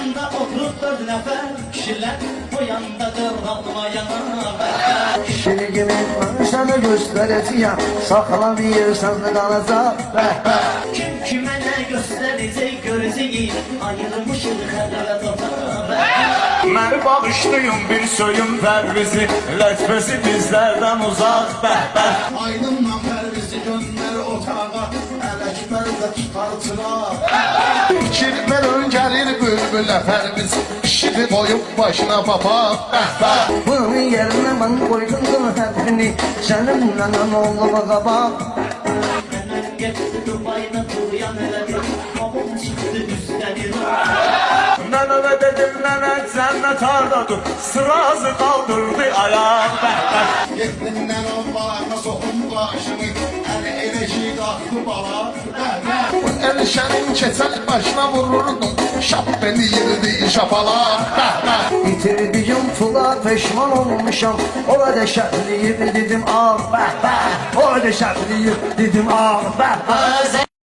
Yanında oturup 4 nəfər kişilər, o yandadır almayana. Kişiliğimi ben sana göstereceğim, saklamayırsan kalacak. Kim kimə nə göstərəcək görəcəyik, ayırmışıq xəlvət otağa. Məni bağışlayın bir söyüm Pərvizi, lətfəsi bizlərdən uzaq. Aydınla Pərvizi göndər otağa, Ələkbər də tutar çıraq. Kirmən gəlir bülbülə Pərviz, kişini qoyub başına papaq. Bunun yerine ben koydum hepsini, seninle oğluma kabak. Məndən getdi Dubayda tuyan elədi, babam çıxdı üstədir. Nənəvə dedim, nənə cənnət hardadır, sırazı qaldırdı ayaq. Yetindən o bağına soxun başını, Əli elə ki qalxdı bala. Əlişənin keçək başına vururdun, şap beni yirdi şapalaq. Bitirdiğim pula peşman olmuşam, o da şerliyim dedim ah. O da şerliyim dedim ah.